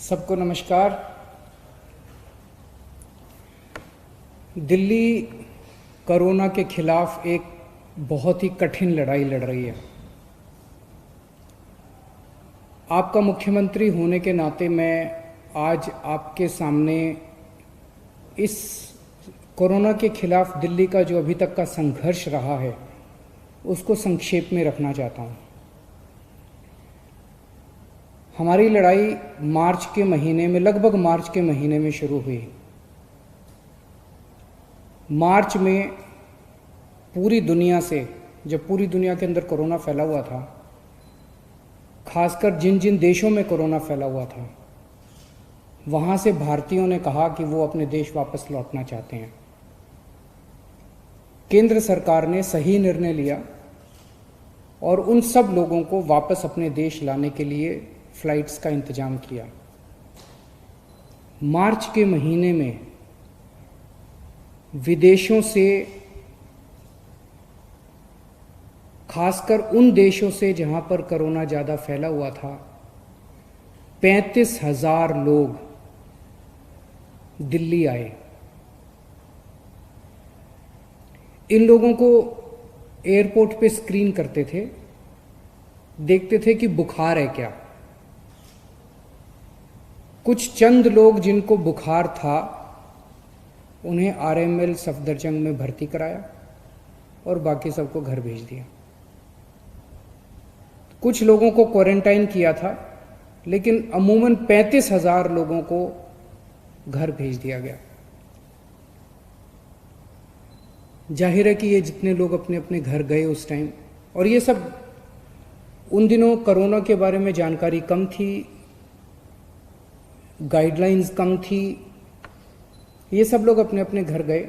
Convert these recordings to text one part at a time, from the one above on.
सबको नमस्कार। दिल्ली कोरोना के खिलाफ एक बहुत ही कठिन लड़ाई लड़ रही है। आपका मुख्यमंत्री होने के नाते मैं आज आपके सामने इस कोरोना के खिलाफ दिल्ली का जो अभी तक का संघर्ष रहा है उसको संक्षेप में रखना चाहता हूँ। हमारी लड़ाई मार्च के महीने में, लगभग मार्च के महीने में शुरू हुई। मार्च में पूरी दुनिया से, जब पूरी दुनिया के अंदर कोरोना फैला हुआ था, खासकर जिन जिन देशों में कोरोना फैला हुआ था, वहाँ से भारतीयों ने कहा कि वो अपने देश वापस लौटना चाहते हैं। केंद्र सरकार ने सही निर्णय लिया और उन सब लोगों को वापस अपने देश लाने के लिए फ्लाइट्स का इंतजाम किया। मार्च के महीने में विदेशों से, खासकर उन देशों से जहां पर कोरोना ज़्यादा फैला हुआ था, 35,000 लोग दिल्ली आए। इन लोगों को एयरपोर्ट पे स्क्रीन करते थे, देखते थे कि बुखार है क्या। कुछ चंद लोग जिनको बुखार था उन्हें आरएमएल सफदरजंग में भर्ती कराया और बाकी सबको घर भेज दिया। कुछ लोगों को क्वारंटाइन किया था, लेकिन अमूमन 35,000 लोगों को घर भेज दिया गया। जाहिर है कि ये जितने लोग अपने अपने घर गए उस टाइम, और ये सब उन दिनों कोरोना के बारे में जानकारी कम थी, गाइडलाइंस कम थी, ये सब लोग अपने अपने घर गए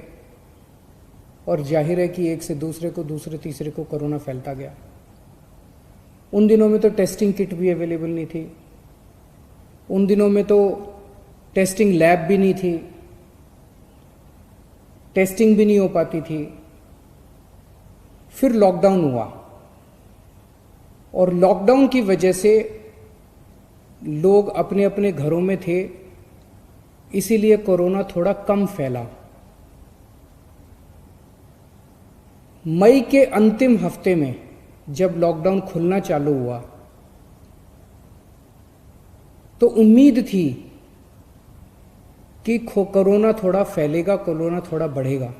और जाहिर है कि एक से दूसरे को, दूसरे तीसरे को कोरोना फैलता गया। उन दिनों में तो टेस्टिंग किट भी अवेलेबल नहीं थी, उन दिनों में तो टेस्टिंग लैब भी नहीं थी, टेस्टिंग भी नहीं हो पाती थी। फिर लॉकडाउन हुआ और लॉकडाउन की वजह से लोग अपने अपने घरों में थे, इसीलिए कोरोना थोड़ा कम फैला। मई के अंतिम हफ्ते में जब लॉकडाउन खुलना चालू हुआ तो उम्मीद थी कि कोरोना थोड़ा फैलेगा, कोरोना थोड़ा बढ़ेगा।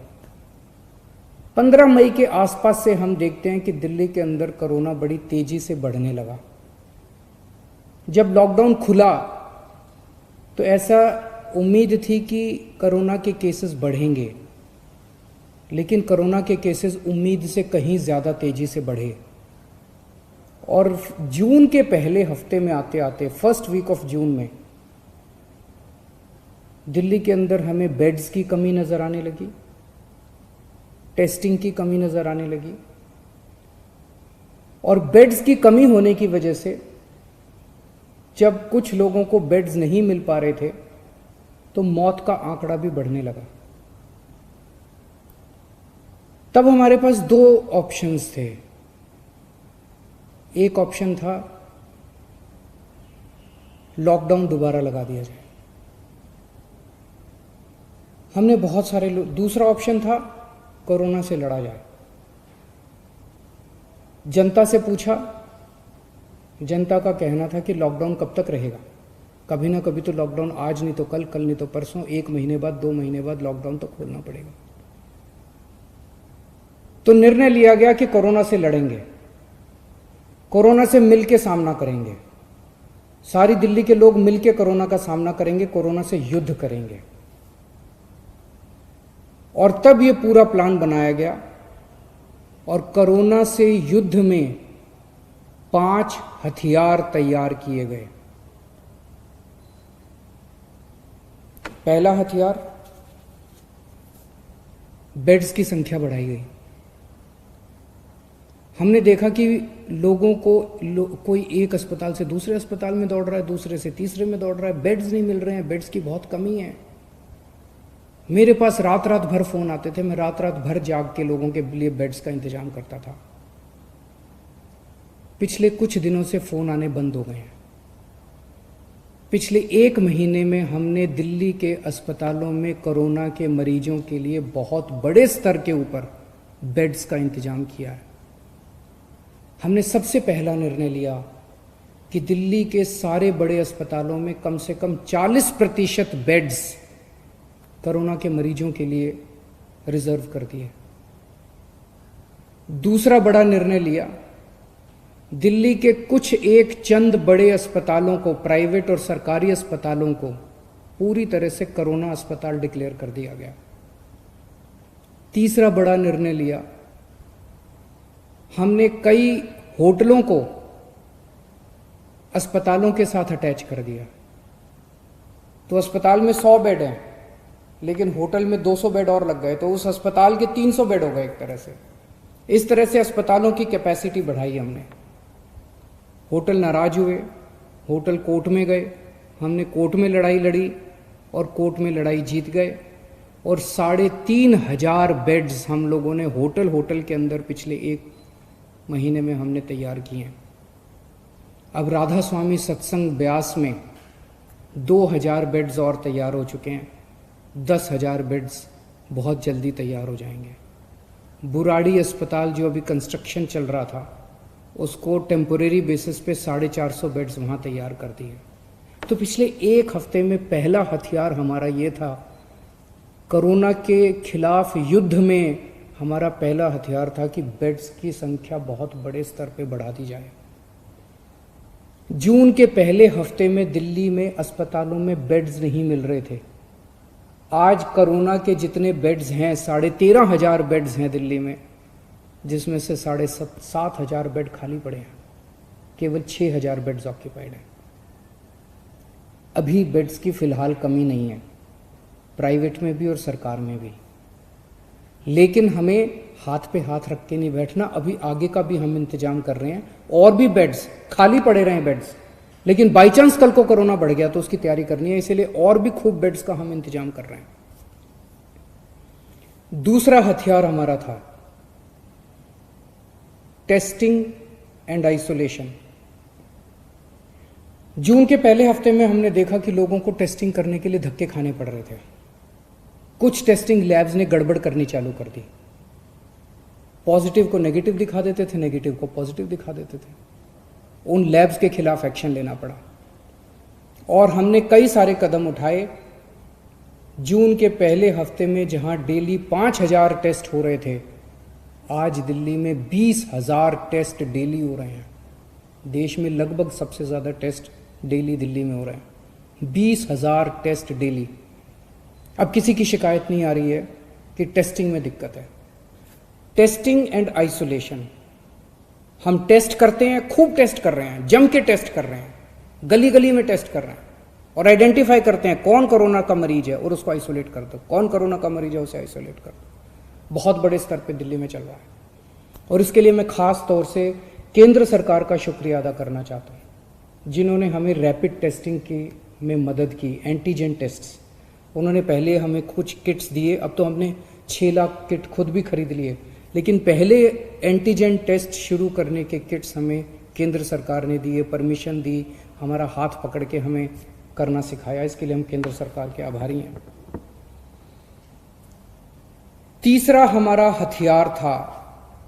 15 मई के आसपास से हम देखते हैं कि दिल्ली के अंदर कोरोना बड़ी तेजी से बढ़ने लगा। जब लॉकडाउन खुला तो ऐसा उम्मीद थी कि कोरोना के केसेस बढ़ेंगे, लेकिन कोरोना के केसेस उम्मीद से कहीं ज़्यादा तेजी से बढ़े और जून के पहले हफ्ते में आते आते, फर्स्ट वीक ऑफ जून में, दिल्ली के अंदर हमें बेड्स की कमी नज़र आने लगी, टेस्टिंग की कमी नज़र आने लगी। और बेड्स की कमी होने की वजह से जब कुछ लोगों को बेड्स नहीं मिल पा रहे थे तो मौत का आंकड़ा भी बढ़ने लगा। तब हमारे पास 2 ऑप्शंस थे। एक ऑप्शन था लॉकडाउन दोबारा लगा दिया जाए, हमने बहुत सारे लोग। दूसरा ऑप्शन था कोरोना से लड़ा जाए। जनता से पूछा, जनता का कहना था कि लॉकडाउन कब तक रहेगा, कभी ना कभी तो लॉकडाउन, आज नहीं तो कल, कल नहीं तो परसों, 1 महीने बाद, 2 महीने बाद लॉकडाउन तो खोलना पड़ेगा। तो निर्णय लिया गया कि कोरोना से लड़ेंगे, कोरोना से मिलकर सामना करेंगे, सारी दिल्ली के लोग मिलकर कोरोना का सामना करेंगे, कोरोना से युद्ध करेंगे। और तब ये पूरा प्लान बनाया गया और कोरोना से युद्ध में 5 हथियार तैयार किए गए। पहला हथियार, बेड्स की संख्या बढ़ाई गई। हमने देखा कि लोगों को कोई एक अस्पताल से दूसरे अस्पताल में दौड़ रहा है, दूसरे से तीसरे में दौड़ रहा है, बेड्स नहीं मिल रहे हैं, बेड्स की बहुत कमी है। मेरे पास रात रात भर फोन आते थे, मैं रात रात भर जाग के लोगों के लिए बेड्स का इंतजाम करता था। पिछले कुछ दिनों से फोन आने बंद हो गए हैं। पिछले 1 महीने में हमने दिल्ली के अस्पतालों में कोरोना के मरीजों के लिए बहुत बड़े स्तर के ऊपर बेड्स का इंतजाम किया है। हमने सबसे पहला निर्णय लिया कि दिल्ली के सारे बड़े अस्पतालों में कम से कम 40% बेड्स कोरोना के मरीजों के लिए रिजर्व कर दिए। दूसरा बड़ा निर्णय लिया, दिल्ली के कुछ एक चंद बड़े अस्पतालों को, प्राइवेट और सरकारी अस्पतालों को पूरी तरह से कोरोना अस्पताल डिक्लेयर कर दिया गया। तीसरा बड़ा निर्णय लिया, हमने कई होटलों को अस्पतालों के साथ अटैच कर दिया। तो अस्पताल में 100 बेड हैं, लेकिन होटल में 200 बेड और लग गए, तो उस अस्पताल के 300 बेड हो गए एक तरह से। इस तरह से अस्पतालों की कैपेसिटी बढ़ाई हमने। होटल नाराज हुए, होटल कोर्ट में गए, हमने कोर्ट में लड़ाई लड़ी और कोर्ट में लड़ाई जीत गए, और 3,500 बेड्स हम लोगों ने होटल के अंदर पिछले 1 महीने में हमने तैयार किए हैं। अब राधा स्वामी सत्संग ब्यास में 2,000 बेड्स और तैयार हो चुके हैं। 10,000 बेड्स बहुत जल्दी तैयार हो जाएंगे। बुराड़ी अस्पताल जो अभी कंस्ट्रक्शन चल रहा था, उसको टेम्पोरेरी बेसिस पे 450 बेड्स वहाँ तैयार कर दिए। तो पिछले 1 हफ्ते में पहला हथियार हमारा ये था, कोरोना के खिलाफ युद्ध में हमारा पहला हथियार था कि बेड्स की संख्या बहुत बड़े स्तर पे बढ़ा दी जाए। जून के पहले हफ्ते में दिल्ली में अस्पतालों में बेड्स नहीं मिल रहे थे। आज कोरोना के जितने बेड्स हैं, 13,500 बेड्स हैं दिल्ली में, जिसमें से 7,500 बेड खाली पड़े हैं। केवल 6,000 बेड्स ऑक्यूपाइड हैं। अभी बेड्स की फिलहाल कमी नहीं है, प्राइवेट में भी और सरकार में भी। लेकिन हमें हाथ पे हाथ रख के नहीं बैठना। अभी आगे का भी हम इंतजाम कर रहे हैं, और भी बेड्स खाली पड़े रहे बेड्स, लेकिन बाई चांस कल को कोरोना बढ़ गया तो उसकी तैयारी करनी है, इसलिए और भी खूब बेड्स का हम इंतजाम कर रहे हैं। दूसरा हथियार हमारा था टेस्टिंग एंड आइसोलेशन। जून के पहले हफ्ते में हमने देखा कि लोगों को टेस्टिंग करने के लिए धक्के खाने पड़ रहे थे। कुछ टेस्टिंग लैब्स ने गड़बड़ करनी चालू कर दी। पॉजिटिव को नेगेटिव दिखा देते थे, नेगेटिव को पॉजिटिव दिखा देते थे। उन लैब्स के खिलाफ एक्शन लेना पड़ा और हमने कई सारे कदम उठाए। जून के पहले हफ्ते में जहां डेली 5,000 टेस्ट हो रहे थे, आज दिल्ली में 20,000 टेस्ट डेली हो रहे हैं। देश में लगभग सबसे ज़्यादा टेस्ट डेली दिल्ली में हो रहे हैं, 20,000 टेस्ट डेली। अब किसी की शिकायत नहीं आ रही है कि टेस्टिंग में दिक्कत है। टेस्टिंग एंड आइसोलेशन, हम टेस्ट करते हैं, खूब टेस्ट कर रहे हैं, जम के टेस्ट कर रहे हैं, गली गली में टेस्ट कर रहे हैं और आइडेंटिफाई करते हैं कौन कोरोना का मरीज है और उसको आइसोलेट कर दो, कौन कोरोना का मरीज है उसे आइसोलेट कर दो। बहुत बड़े स्तर पे दिल्ली में चल रहा है और इसके लिए मैं खास तौर से केंद्र सरकार का शुक्रिया अदा करना चाहता हूँ, जिन्होंने हमें रैपिड टेस्टिंग की में मदद की। एंटीजन टेस्ट्स, उन्होंने पहले हमें कुछ किट्स दिए, अब तो हमने 6 लाख किट खुद भी खरीद लिए, लेकिन पहले एंटीजन टेस्ट शुरू करने के किट्स हमें केंद्र सरकार ने दिए, परमिशन दी, हमारा हाथ पकड़ के हमें करना सिखाया। इसके लिए हम केंद्र सरकार के आभारी हैं। तीसरा हमारा हथियार था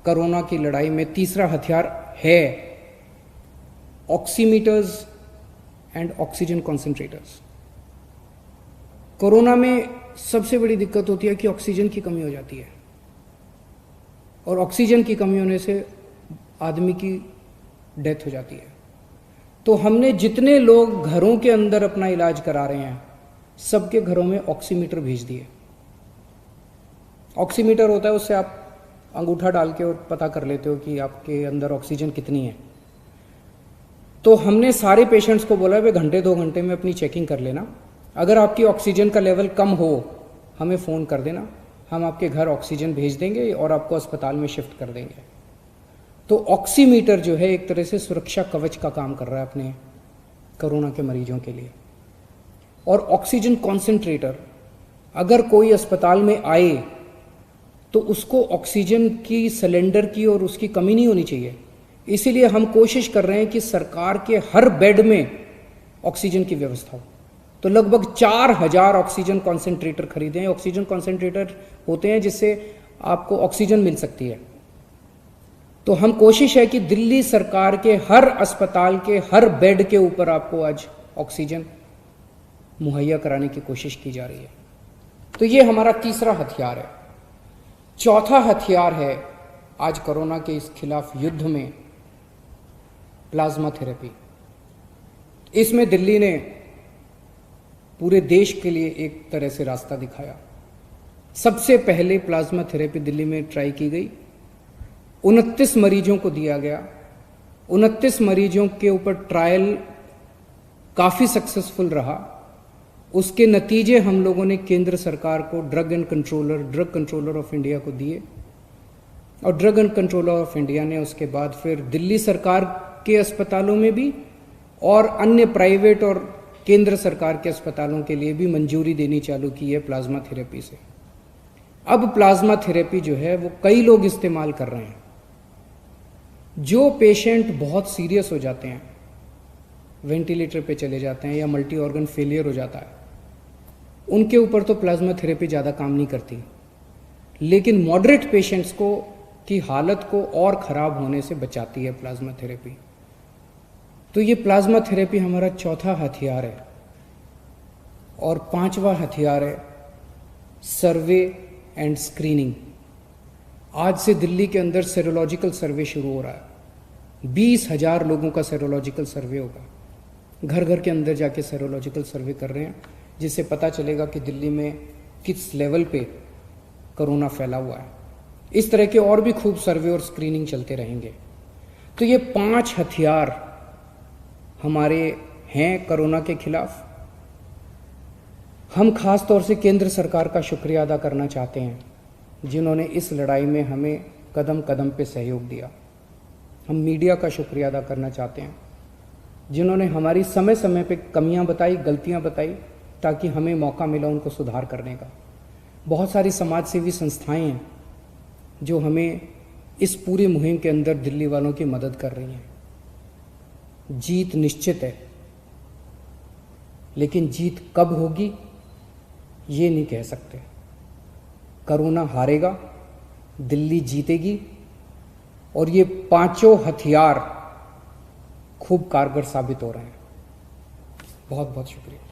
कोरोना की लड़ाई में, तीसरा हथियार है oximeters and oxygen concentrators. Corona में सबसे बड़ी दिक्कत होती है कि ऑक्सीजन की कमी हो जाती है और ऑक्सीजन की कमी होने से आदमी की डेथ हो जाती है। तो हमने जितने लोग घरों के अंदर अपना इलाज करा रहे हैं, सबके घरों में ऑक्सीमीटर भेज दिए। ऑक्सीमीटर होता है, उससे आप अंगूठा डाल के और पता कर लेते हो कि आपके अंदर ऑक्सीजन कितनी है। तो हमने सारे पेशेंट्स को बोला वे घंटे 2 घंटे में अपनी चेकिंग कर लेना, अगर आपकी ऑक्सीजन का लेवल कम हो हमें फ़ोन कर देना, हम आपके घर ऑक्सीजन भेज देंगे और आपको अस्पताल में शिफ्ट कर देंगे। तो ऑक्सीमीटर जो है एक तरह से सुरक्षा कवच का काम कर रहा है अपने कोरोना के मरीजों के लिए। और ऑक्सीजन कॉन्सेंट्रेटर, अगर कोई अस्पताल में आए तो उसको ऑक्सीजन की सिलेंडर की और उसकी कमी नहीं होनी चाहिए। इसीलिए हम कोशिश कर रहे हैं कि सरकार के हर बेड में ऑक्सीजन की व्यवस्था हो। तो लगभग 4000 ऑक्सीजन कॉन्सेंट्रेटर खरीदे हैं। ऑक्सीजन कॉन्सेंट्रेटर होते हैं जिससे आपको ऑक्सीजन मिल सकती है। तो हम कोशिश है कि दिल्ली सरकार के हर अस्पताल के हर बेड के ऊपर आपको आज ऑक्सीजन मुहैया कराने की कोशिश की जा रही है। तो ये हमारा तीसरा हथियार है। चौथा हथियार है आज कोरोना के इस खिलाफ युद्ध में प्लाज्मा थेरेपी। इसमें दिल्ली ने पूरे देश के लिए एक तरह से रास्ता दिखाया। सबसे पहले प्लाज्मा थेरेपी दिल्ली में ट्राई की गई, 29 मरीजों को दिया गया। 29 मरीजों के ऊपर ट्रायल काफी सक्सेसफुल रहा। उसके नतीजे हम लोगों ने केंद्र सरकार को ड्रग कंट्रोलर ऑफ इंडिया को दिए और drug and controller of India ने उसके बाद फिर दिल्ली सरकार के अस्पतालों में भी और अन्य प्राइवेट और केंद्र सरकार के अस्पतालों के लिए भी मंजूरी देनी चालू की है प्लाज्मा थेरेपी से। अब प्लाज्मा थेरेपी जो है वो कई लोग इस्तेमाल कर रहे हैं। जो पेशेंट बहुत सीरियस हो जाते हैं, वेंटिलेटर पे चले जाते हैं या मल्टी ऑर्गन फेलियर हो जाता है, उनके ऊपर तो प्लाज्मा थेरेपी ज़्यादा काम नहीं करती, लेकिन मॉडरेट पेशेंट्स को की हालत को और ख़राब होने से बचाती है प्लाज्मा थेरेपी। तो ये प्लाज्मा थेरेपी हमारा चौथा हथियार है। और पांचवा हथियार है सर्वे एंड स्क्रीनिंग। आज से दिल्ली के अंदर सेरोलॉजिकल सर्वे शुरू हो रहा है। 20,000 लोगों का सेरोलॉजिकल सर्वे होगा। घर घर के अंदर जाके सेरोलॉजिकल सर्वे कर रहे हैं, जिससे पता चलेगा कि दिल्ली में किस लेवल पे कोरोना फैला हुआ है। इस तरह के और भी खूब सर्वे और स्क्रीनिंग चलते रहेंगे। तो ये 5 हथियार हमारे हैं कोरोना के खिलाफ। हम खास तौर से केंद्र सरकार का शुक्रिया अदा करना चाहते हैं, जिन्होंने इस लड़ाई में हमें कदम कदम पे सहयोग दिया। हम मीडिया का शुक्रिया अदा करना चाहते हैं, जिन्होंने हमारी समय समय पे कमियां बताई, गलतियां बताई, ताकि हमें मौका मिला उनको सुधार करने का। बहुत सारी समाज सेवी संस्थाएं हैं जो हमें इस पूरी मुहिम के अंदर दिल्ली वालों की मदद कर रही हैं। जीत निश्चित है, लेकिन जीत कब होगी ये नहीं कह सकते। कोरोना हारेगा, दिल्ली जीतेगी, और ये 5 हथियार खूब कारगर साबित हो रहे हैं। बहुत बहुत शुक्रिया।